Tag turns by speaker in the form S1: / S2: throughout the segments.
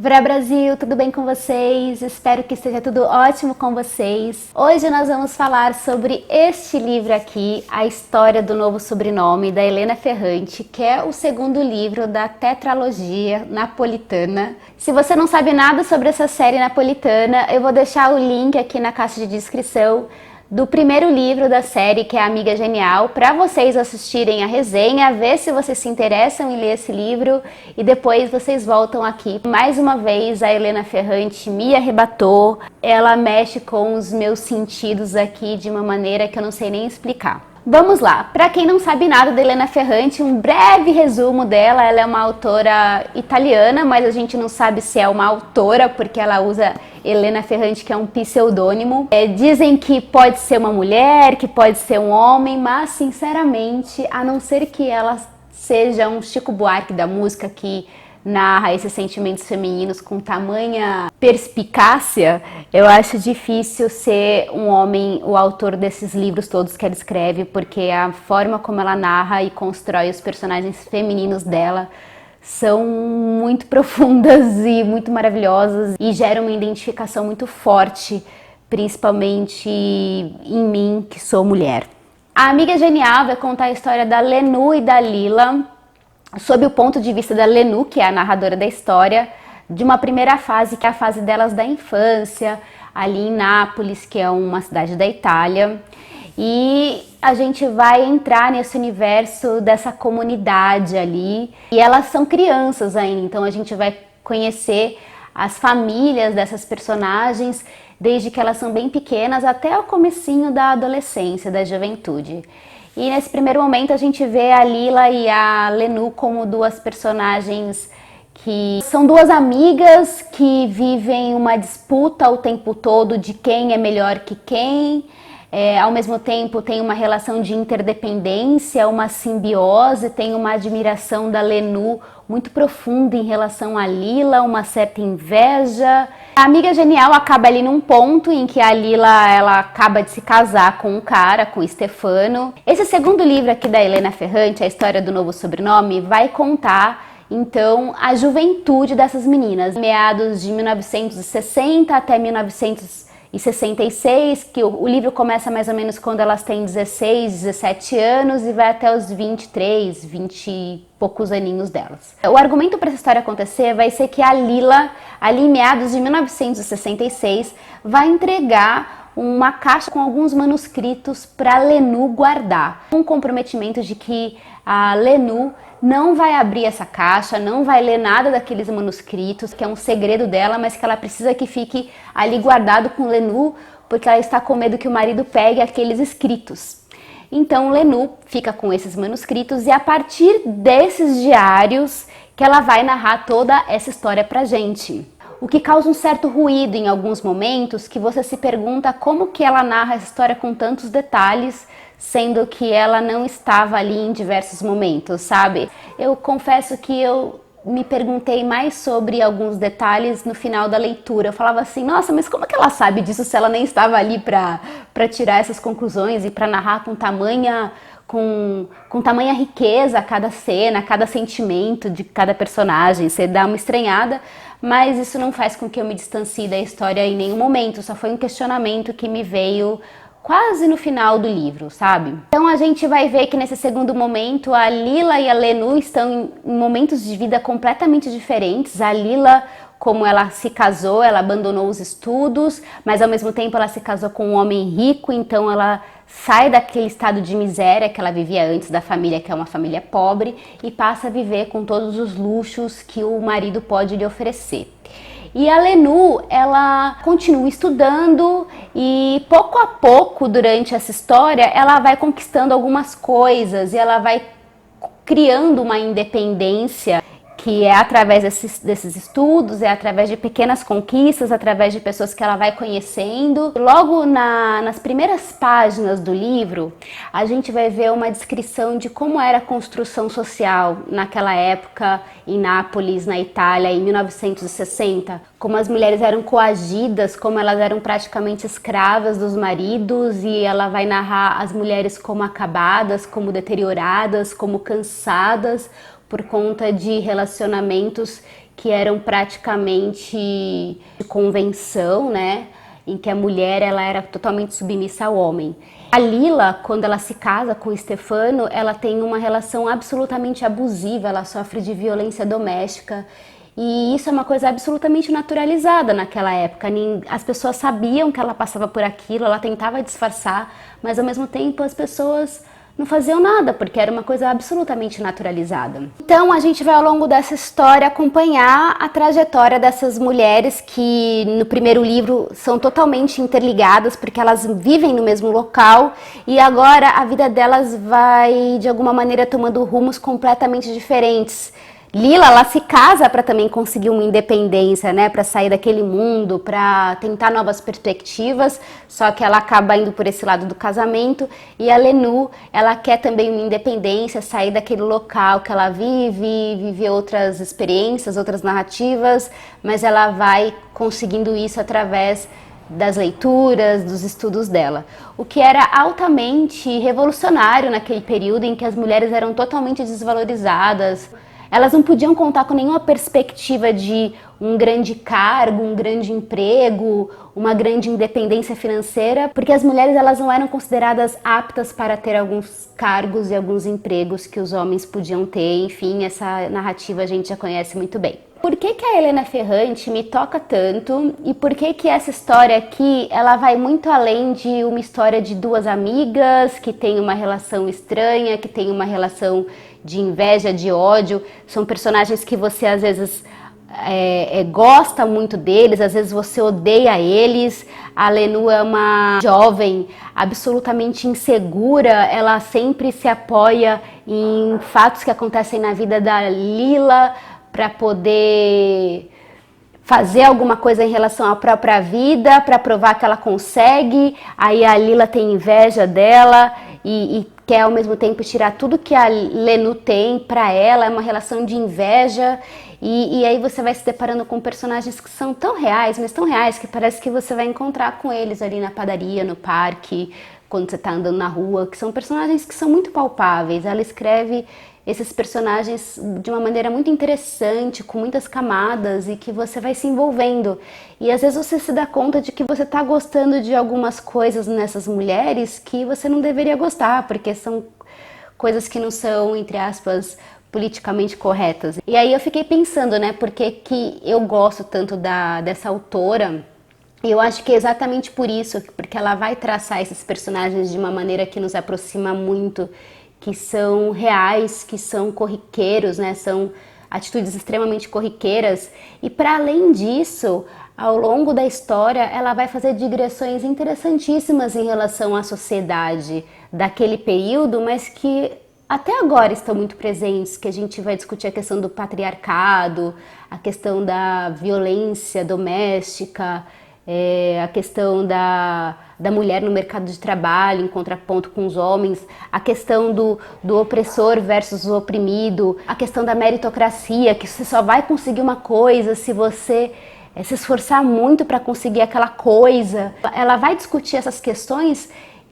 S1: Vrá Brasil, tudo bem com vocês? Espero que esteja tudo ótimo com vocês. Hoje nós vamos falar sobre este livro aqui, A História do Novo Sobrenome, da Helena Ferrante, que é o segundo livro da tetralogia napolitana. Se você não sabe nada sobre essa série napolitana, eu vou deixar o link aqui na caixa de descrição do primeiro livro da série, que é a Amiga Genial, para vocês assistirem a resenha, ver se vocês se interessam em ler esse livro e depois vocês voltam aqui. Mais uma vez, a Helena Ferrante me arrebatou, ela mexe com os meus sentidos aqui de uma maneira que eu não sei nem explicar. Vamos lá, para quem não sabe nada da Helena Ferrante, um breve resumo dela. Ela é uma autora italiana, mas a gente não sabe se é uma autora, porque ela usa Helena Ferrante, que é um pseudônimo. Dizem que pode ser uma mulher, que pode ser um homem, mas sinceramente, a não ser que ela seja um Chico Buarque da música, que narra esses sentimentos femininos com tamanha perspicácia, eu acho difícil ser um homem o autor desses livros todos que ela escreve, porque a forma como ela narra e constrói os personagens femininos dela são muito profundas e muito maravilhosas e geram uma identificação muito forte, principalmente em mim, que sou mulher. A Amiga Genial vai contar a história da Lenú e da Lila, sob o ponto de vista da Lenú, que é a narradora da história, de uma primeira fase, que é a fase delas da infância, ali em Nápoles, que é uma cidade da Itália. E a gente vai entrar nesse universo dessa comunidade ali. E elas são crianças ainda, então a gente vai conhecer as famílias dessas personagens, desde que elas são bem pequenas até o comecinho da adolescência, da juventude. E nesse primeiro momento a gente vê a Lila e a Lenú como duas personagens que são duas amigas que vivem uma disputa o tempo todo de quem é melhor que quem. Ao mesmo tempo tem uma relação de interdependência, uma simbiose, tem uma admiração da Lenú muito profunda em relação a Lila, uma certa inveja. A Amiga Genial acaba ali num ponto em que a Lila ela acaba de se casar com um cara, com o Stefano. Esse segundo livro aqui da Helena Ferrante, A História do Novo Sobrenome, vai contar então a juventude dessas meninas, meados de 1960 até 1966, que o livro começa mais ou menos quando elas têm 16, 17 anos e vai até os 23, 20 e poucos aninhos delas. O argumento para essa história acontecer vai ser que a Lila, ali em meados de 1966, vai entregar uma caixa com alguns manuscritos para Lenú guardar. Um comprometimento de que a Lenú não vai abrir essa caixa, não vai ler nada daqueles manuscritos, que é um segredo dela, mas que ela precisa que fique ali guardado com Lenú, porque ela está com medo que o marido pegue aqueles escritos. Então Lenú fica com esses manuscritos e a partir desses diários que ela vai narrar toda essa história pra gente. O que causa um certo ruído em alguns momentos, que você se pergunta como que ela narra essa história com tantos detalhes, sendo que ela não estava ali em diversos momentos, sabe? Eu confesso que eu me perguntei mais sobre alguns detalhes no final da leitura. Eu falava assim, nossa, mas como que ela sabe disso se ela nem estava ali para tirar essas conclusões e para narrar com tamanha riqueza cada cena, cada sentimento de cada personagem? Você dá uma estranhada, mas isso não faz com que eu me distancie da história em nenhum momento, só foi um questionamento que me veio quase no final do livro, sabe? Então a gente vai ver que nesse segundo momento a Lila e a Lenú estão em momentos de vida completamente diferentes. A Lila, como ela se casou, ela abandonou os estudos, mas ao mesmo tempo ela se casou com um homem rico, então ela sai daquele estado de miséria que ela vivia antes da família, que é uma família pobre, e passa a viver com todos os luxos que o marido pode lhe oferecer. E a Lenú, ela continua estudando e pouco a pouco, durante essa história, ela vai conquistando algumas coisas e ela vai criando uma independência que é através desses estudos, é através de pequenas conquistas, através de pessoas que ela vai conhecendo. Logo nas primeiras páginas do livro, a gente vai ver uma descrição de como era a construção social naquela época em Nápoles, na Itália, em 1960. Como as mulheres eram coagidas, como elas eram praticamente escravas dos maridos, e ela vai narrar as mulheres como acabadas, como deterioradas, como cansadas, por conta de relacionamentos que eram praticamente de convenção, né? Em que a mulher ela era totalmente submissa ao homem. A Lila, quando ela se casa com o Stefano, ela tem uma relação absolutamente abusiva, ela sofre de violência doméstica. E isso é uma coisa absolutamente naturalizada naquela época. As pessoas sabiam que ela passava por aquilo, ela tentava disfarçar, mas ao mesmo tempo as pessoas não faziam nada, porque era uma coisa absolutamente naturalizada. Então a gente vai ao longo dessa história acompanhar a trajetória dessas mulheres que no primeiro livro são totalmente interligadas, porque elas vivem no mesmo local e agora a vida delas vai de alguma maneira tomando rumos completamente diferentes. Lila, ela se casa para também conseguir uma independência, né, para sair daquele mundo, para tentar novas perspectivas, só que ela acaba indo por esse lado do casamento, e a Lenu, ela quer também uma independência, sair daquele local que ela vive, viver outras experiências, outras narrativas, mas ela vai conseguindo isso através das leituras, dos estudos dela. O que era altamente revolucionário naquele período em que as mulheres eram totalmente desvalorizadas. Elas não podiam contar com nenhuma perspectiva de um grande cargo, um grande emprego, uma grande independência financeira, porque as mulheres elas não eram consideradas aptas para ter alguns cargos e alguns empregos que os homens podiam ter. Enfim, essa narrativa a gente já conhece muito bem. Por que a Helena Ferrante me toca tanto e por que essa história aqui ela vai muito além de uma história de duas amigas que têm uma relação estranha, que têm uma relação de inveja, de ódio? São personagens que você às vezes gosta muito deles, às vezes você odeia eles. A Lenu é uma jovem absolutamente insegura, ela sempre se apoia em fatos que acontecem na vida da Lila para poder fazer alguma coisa em relação à própria vida, para provar que ela consegue. Aí a Lila tem inveja dela e quer ao mesmo tempo tirar tudo que a Lenu tem para ela, é uma relação de inveja. E aí você vai se deparando com personagens que são tão reais, mas tão reais que parece que você vai encontrar com eles ali na padaria, no parque, quando você está andando na rua, que são personagens que são muito palpáveis. Ela escreve esses personagens de uma maneira muito interessante, com muitas camadas e que você vai se envolvendo. E às vezes você se dá conta de que você está gostando de algumas coisas nessas mulheres que você não deveria gostar, porque são coisas que não são, entre aspas, politicamente corretas. E aí eu fiquei pensando, né, por que eu gosto tanto dessa autora. E eu acho que é exatamente por isso, porque ela vai traçar esses personagens de uma maneira que nos aproxima muito, que são reais, que são corriqueiros, né? São atitudes extremamente corriqueiras. E para além disso, ao longo da história, ela vai fazer digressões interessantíssimas em relação à sociedade daquele período, mas que até agora estão muito presentes, que a gente vai discutir a questão do patriarcado, a questão da violência doméstica, a questão da mulher no mercado de trabalho em contraponto com os homens, a questão do opressor versus o oprimido, a questão da meritocracia, que você só vai conseguir uma coisa se você se esforçar muito para conseguir aquela coisa. Ela vai discutir essas questões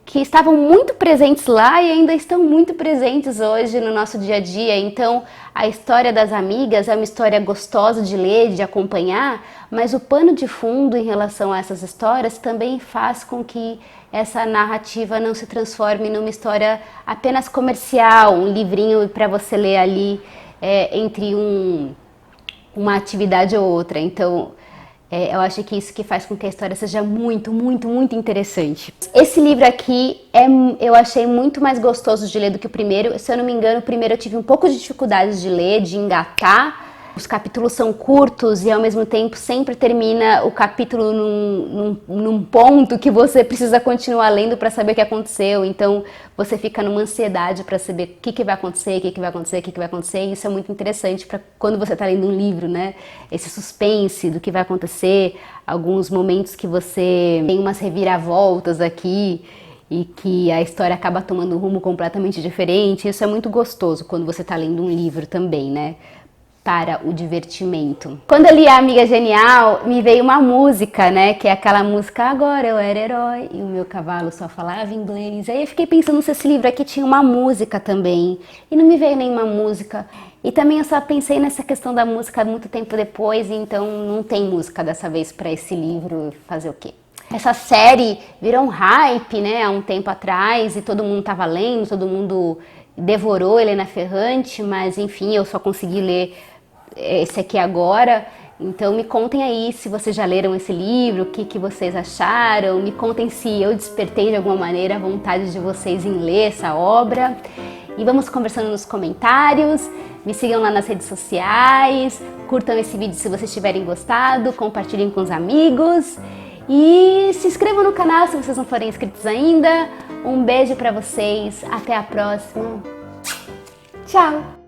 S1: que estavam muito presentes lá e ainda estão muito presentes hoje no nosso dia a dia. Então, a história das amigas é uma história gostosa de ler, de acompanhar, mas o pano de fundo em relação a essas histórias também faz com que essa narrativa não se transforme numa história apenas comercial, um livrinho para você ler ali entre uma atividade ou outra. Então, eu acho que isso que faz com que a história seja muito, muito, muito interessante. Esse livro aqui eu achei muito mais gostoso de ler do que o primeiro. Se eu não me engano, o primeiro eu tive um pouco de dificuldade de ler, de engatar. Os capítulos são curtos e ao mesmo tempo sempre termina o capítulo num ponto que você precisa continuar lendo para saber o que aconteceu. Então você fica numa ansiedade para saber o que vai acontecer, o que vai acontecer, o que vai acontecer. E isso é muito interessante para quando você está lendo um livro, né? Esse suspense do que vai acontecer, alguns momentos que você tem umas reviravoltas aqui e que a história acaba tomando um rumo completamente diferente. Isso é muito gostoso quando você está lendo um livro também, né? Para o divertimento. Quando eu li A Amiga Genial, me veio uma música, né? Que é aquela música Agora Eu Era Herói e o meu cavalo só falava inglês. Aí eu fiquei pensando se esse livro aqui tinha uma música também. E não me veio nenhuma música. E também eu só pensei nessa questão da música muito tempo depois, então não tem música dessa vez para esse livro, fazer o quê? Essa série virou um hype, né, há um tempo atrás, e todo mundo tava lendo, todo mundo devorou Helena Ferrante, mas enfim, eu só consegui ler esse aqui agora. Então me contem aí se vocês já leram esse livro, o que vocês acharam, me contem se eu despertei de alguma maneira a vontade de vocês em ler essa obra. E vamos conversando nos comentários, me sigam lá nas redes sociais, curtam esse vídeo se vocês tiverem gostado, compartilhem com os amigos e se inscrevam no canal se vocês não forem inscritos ainda. Um beijo pra vocês, até a próxima. Tchau!